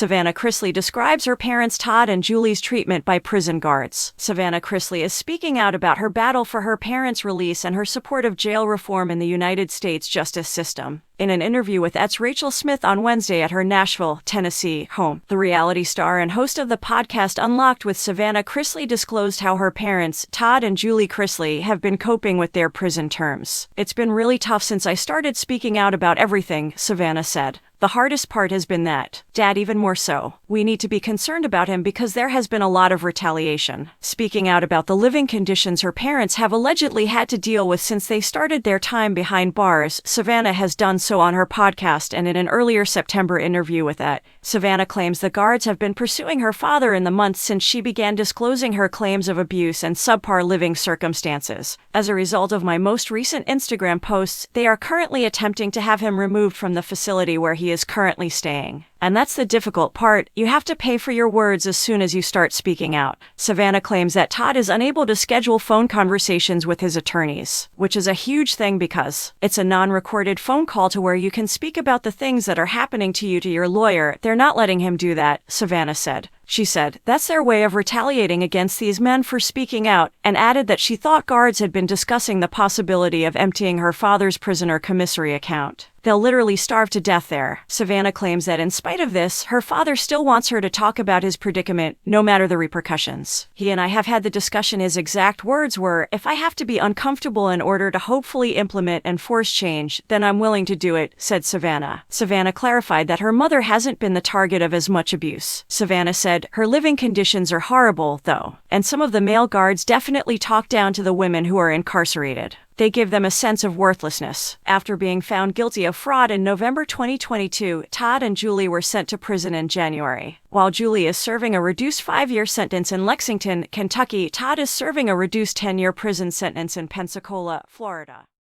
Savannah Chrisley describes her parents Todd and Julie's treatment by prison guards. Savannah Chrisley is speaking out about her battle for her parents' release and her support of jail reform in the United States justice system. In an interview with Et's Rachel Smith on Wednesday at her Nashville, Tennessee home, the reality star and host of the podcast Unlocked with Savannah Chrisley disclosed how her parents, Todd and Julie Chrisley, have been coping with their prison terms. "It's been really tough since I started speaking out about everything," Savannah said. "The hardest part has been that, Dad even more so. We need to be concerned about him because there has been a lot of retaliation." Speaking out about the living conditions her parents have allegedly had to deal with since they started their time behind bars, Savannah has done so on her podcast and in an earlier September interview with Et. Savannah claims the guards have been pursuing her father in the months since she began disclosing her claims of abuse and subpar living circumstances. "As a result of my most recent Instagram posts, they are currently attempting to have him removed from the facility where he is currently staying. And that's the difficult part, you have to pay for your words as soon as you start speaking out." Savannah claims that Todd is unable to schedule phone conversations with his attorneys, which is a huge thing because it's a non-recorded phone call to where you can speak about the things that are happening to you to your lawyer. They're not letting him do that, Savannah said. She said, "That's their way of retaliating against these men for speaking out," and added that she thought guards had been discussing the possibility of emptying her father's prisoner commissary account. "They'll literally starve to death there." Savannah claims that in spite of this, her father still wants her to talk about his predicament, no matter the repercussions. "He and I have had the discussion. His exact words were, 'If I have to be uncomfortable in order to hopefully implement and force change, then I'm willing to do it," said Savannah. Savannah clarified that her mother hasn't been the target of as much abuse. Savannah said, "Her living conditions are horrible, though, and some of the male guards definitely talk down to the women who are incarcerated. They give them a sense of worthlessness." After being found guilty of fraud in November 2022, Todd and Julie were sent to prison in January. While Julie is serving a reduced 5-year sentence in Lexington, Kentucky, Todd is serving a reduced 10-year prison sentence in Pensacola, Florida.